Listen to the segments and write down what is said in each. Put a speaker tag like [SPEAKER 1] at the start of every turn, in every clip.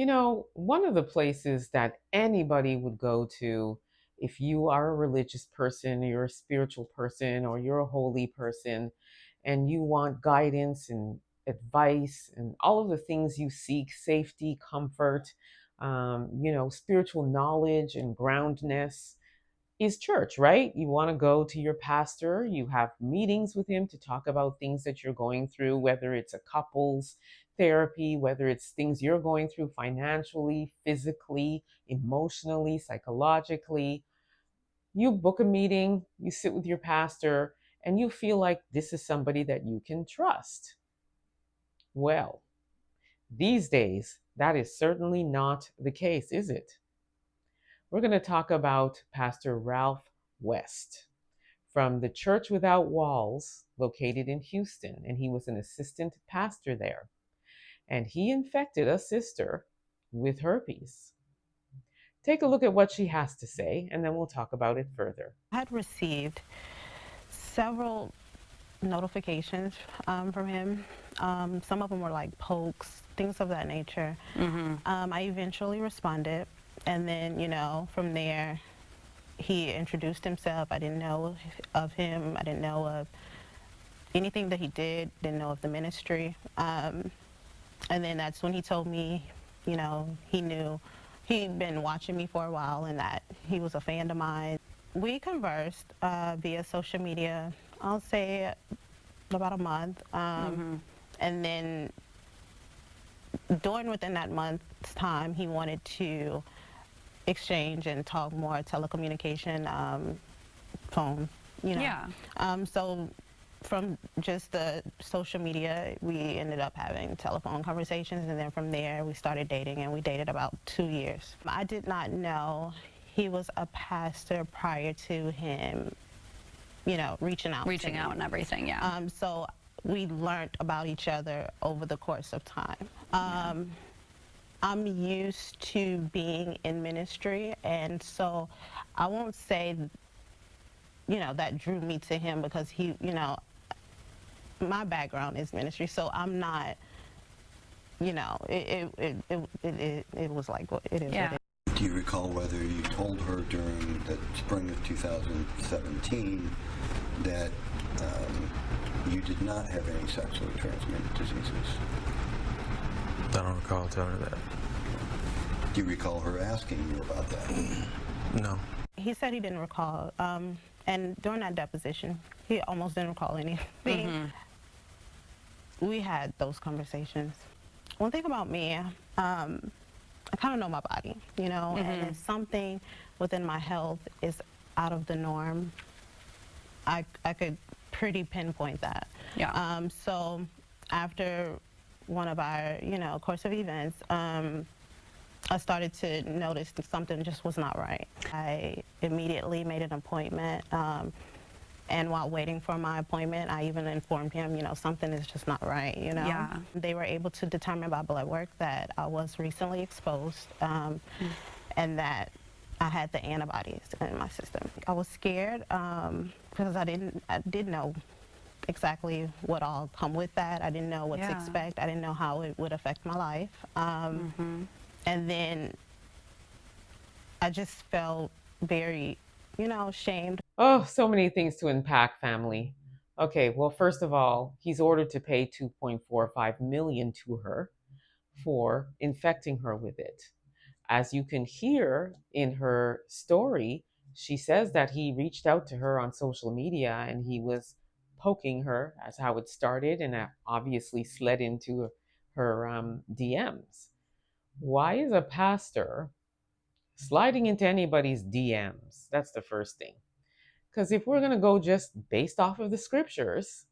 [SPEAKER 1] One of the places that anybody would go to if you are a religious person, you're a spiritual person, or you're a holy person, and you want guidance and advice and all of the things you seek, safety, comfort, spiritual knowledge and groundness, is church, right? You want to go to your pastor, you have meetings with him to talk about things that you're going through, whether it's a couples therapy, whether it's things you're going through financially, physically, emotionally, psychologically. You book a meeting, you sit with your pastor, and you feel like this is somebody that you can trust. Well, these days, that is certainly not the case, is it? We're going to talk about Pastor Ralph West from the Church Without Walls, located in Houston, and he was an assistant pastor there. And he infected a sister with herpes. Take a look at what she has to say, and then we'll talk about it further.
[SPEAKER 2] I had received several notifications from him. Some of them were like pokes, things of that nature. I eventually responded, and then, from there, he introduced himself. I didn't know of him. I didn't know of anything that he didn't know of the ministry. And then that's when he told me, he knew he'd been watching me for a while and that he was a fan of mine. We conversed via social media, I'll say about a month. And then within that month's time, he wanted to exchange and talk more telecommunication, phone,
[SPEAKER 3] Yeah.
[SPEAKER 2] So from just the social media, we ended up having telephone conversations, and then from there we started dating, and we dated about 2 years. I did not know he was a pastor prior to him, reaching out
[SPEAKER 3] And everything, yeah.
[SPEAKER 2] So we learned about each other over the course of time. I'm used to being in ministry, and so I won't say, that drew me to him because he, my background is ministry, so I'm not, it was like, it is
[SPEAKER 3] Yeah.
[SPEAKER 2] what it
[SPEAKER 4] Do you recall whether you told her during the spring of 2017 that you did not have any sexually transmitted diseases?
[SPEAKER 5] I don't recall telling her that.
[SPEAKER 4] Do you recall her asking you about that?
[SPEAKER 5] No.
[SPEAKER 2] He said he didn't recall, and during that deposition, he almost didn't recall anything. We had those conversations. One thing about me, I kind of know my body, and if something within my health is out of the norm, I could pretty pinpoint that.
[SPEAKER 3] Yeah.
[SPEAKER 2] So after one of our, course of events, I started to notice that something just was not right. I immediately made an appointment, and while waiting for my appointment, I even informed him, something is just not right,
[SPEAKER 3] Yeah.
[SPEAKER 2] They were able to determine by blood work that I was recently exposed, and that I had the antibodies in my system. I was scared because I didn't know exactly what all come with that. I didn't know what to expect. I didn't know how it would affect my life. And then I just felt very, shamed.
[SPEAKER 1] Oh, so many things to unpack, family. Okay, well, first of all, he's ordered to pay 2.45 million to her for infecting her with it. As you can hear in her story, she says that he reached out to her on social media and he was poking her, as how it started, and obviously slid into her DMs. Why is a pastor sliding into anybody's DMs? That's the first thing. Because if we're going to go just based off of the scriptures,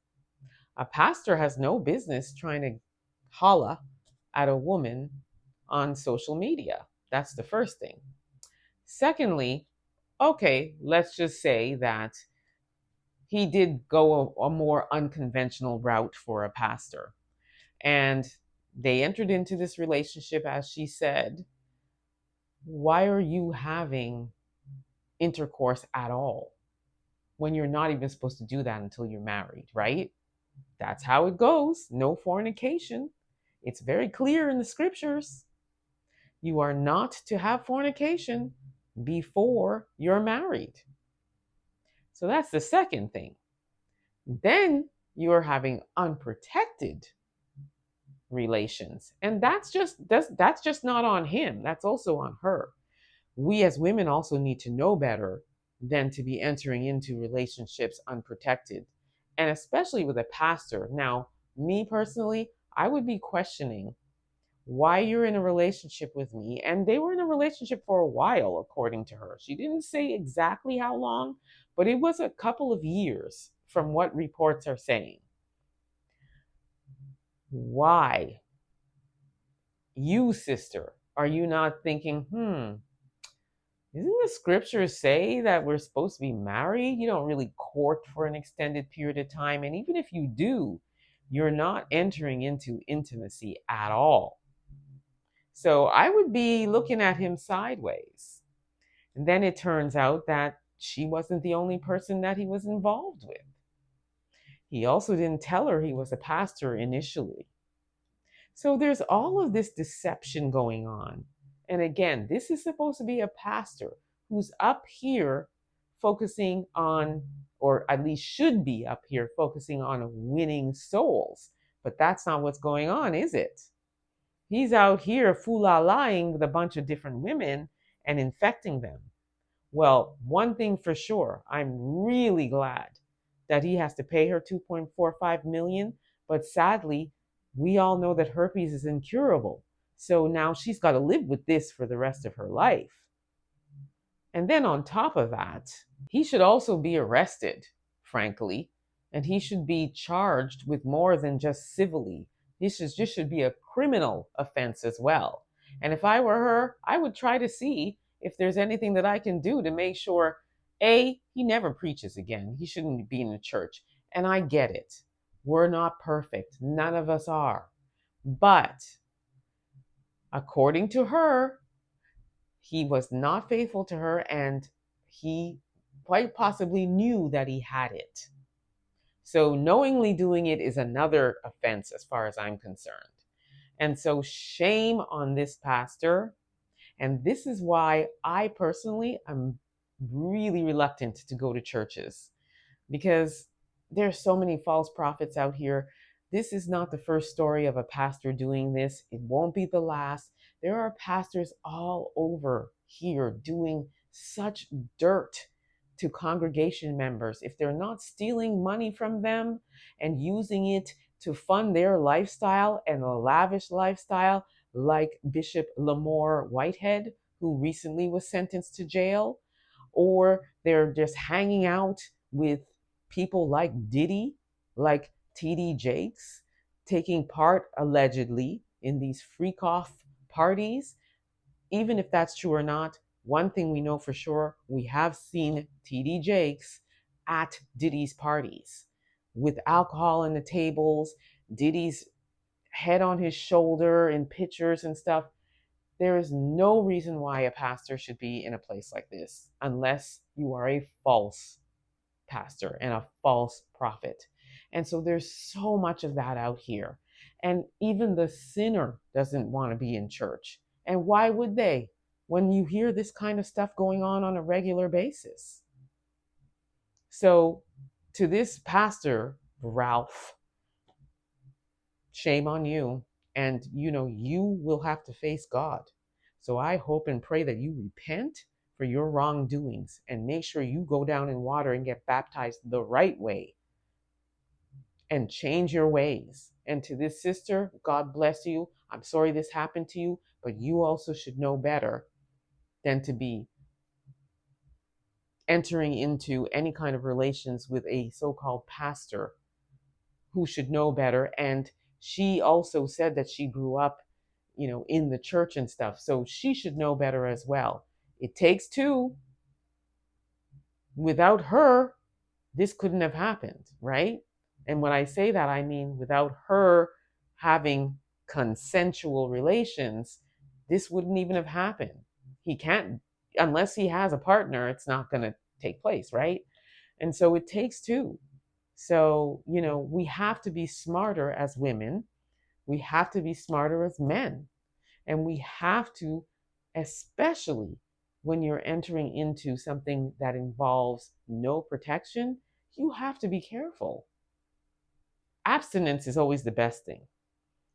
[SPEAKER 1] a pastor has no business trying to holla at a woman on social media. That's the first thing. Secondly, okay, let's just say that he did go a more unconventional route for a pastor. And they entered into this relationship, as she said. Why are you having intercourse at all when you're not even supposed to do that until you're married, right? That's how it goes. No fornication. It's very clear in the scriptures. You are not to have fornication before you're married. So that's the second thing. Then you are having unprotected relations. And that's just not on him. That's also on her. We as women also need to know better than to be entering into relationships unprotected. And especially with a pastor. Now, me personally, I would be questioning why you're in a relationship with me. And they were in a relationship for a while, according to her. She didn't say exactly how long, but it was a couple of years from what reports are saying. Why? You, sister, are you not thinking, doesn't the scriptures say that we're supposed to be married? You don't really court for an extended period of time. And even if you do, you're not entering into intimacy at all. So I would be looking at him sideways. And then it turns out that she wasn't the only person that he was involved with. He also didn't tell her he was a pastor initially. So there's all of this deception going on. And again, this is supposed to be a pastor who's up here focusing on, or at least should be up here focusing on winning souls. But that's not what's going on, is it? He's out here fool-la-lying with a bunch of different women and infecting them. Well, one thing for sure, I'm really glad that he has to pay her 2.45 million, but sadly, we all know that herpes is incurable. So now she's got to live with this for the rest of her life. And then on top of that, he should also be arrested, frankly, and he should be charged with more than just civilly. This should be a criminal offense as well. And if I were her, I would try to see if there's anything that I can do to make sure, A, he never preaches again. He shouldn't be in the church. And I get it. We're not perfect. None of us are. But according to her, he was not faithful to her, and he quite possibly knew that he had it. So knowingly doing it is another offense as far as I'm concerned. And so shame on this pastor. And this is why I personally am really reluctant to go to churches, because there's so many false prophets out here. This is not the first story of a pastor doing this. It won't be the last. There are pastors all over here doing such dirt to congregation members. If they're not stealing money from them and using it to fund their lifestyle and a lavish lifestyle, like Bishop Lamore Whitehead, who recently was sentenced to jail, or they're just hanging out with people like Diddy, like TD Jakes, taking part allegedly in these freak off parties. Even if that's true or not, one thing we know for sure, we have seen TD Jakes at Diddy's parties with alcohol on the tables, Diddy's head on his shoulder in pictures and stuff. There is no reason why a pastor should be in a place like this unless you are a false pastor and a false prophet. And so there's so much of that out here. And even the sinner doesn't want to be in church. And why would they when you hear this kind of stuff going on a regular basis? So to this pastor, Ralph, shame on you. And you will have to face God. So I hope and pray that you repent for your wrongdoings and make sure you go down in water and get baptized the right way and change your ways. And to this sister, God bless you. I'm sorry this happened to you, but you also should know better than to be entering into any kind of relations with a so-called pastor who should know better. And she also said that she grew up, in the church and stuff. So she should know better as well. It takes two. Without her, this couldn't have happened, right? And when I say that, I mean without her having consensual relations, this wouldn't even have happened. He can't, unless he has a partner, it's not going to take place, right? And so it takes two. So, we have to be smarter as women. We have to be smarter as men. And we have to, especially when you're entering into something that involves no protection, you have to be careful. Abstinence is always the best thing.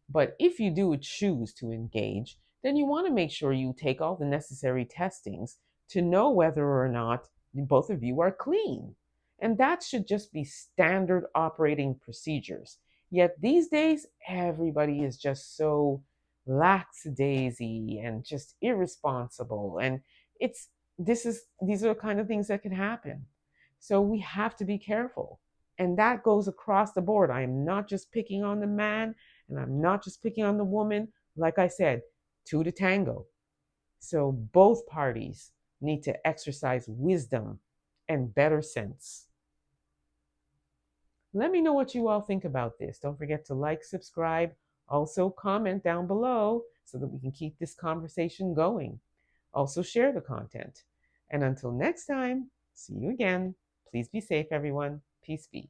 [SPEAKER 1] But if you do choose to engage, then you want to make sure you take all the necessary testings to know whether or not both of you are clean. And that should just be standard operating procedures. Yet these days, everybody is just so lackadaisy and just irresponsible. And it's these are the kind of things that can happen. So we have to be careful. And that goes across the board. I am not just picking on the man, and I'm not just picking on the woman. Like I said, two to tango. So both parties need to exercise wisdom and better sense. Let me know what you all think about this. Don't forget to like, subscribe, also comment down below so that we can keep this conversation going. Also share the content. And until next time, see you again. Please be safe, everyone. Peace be.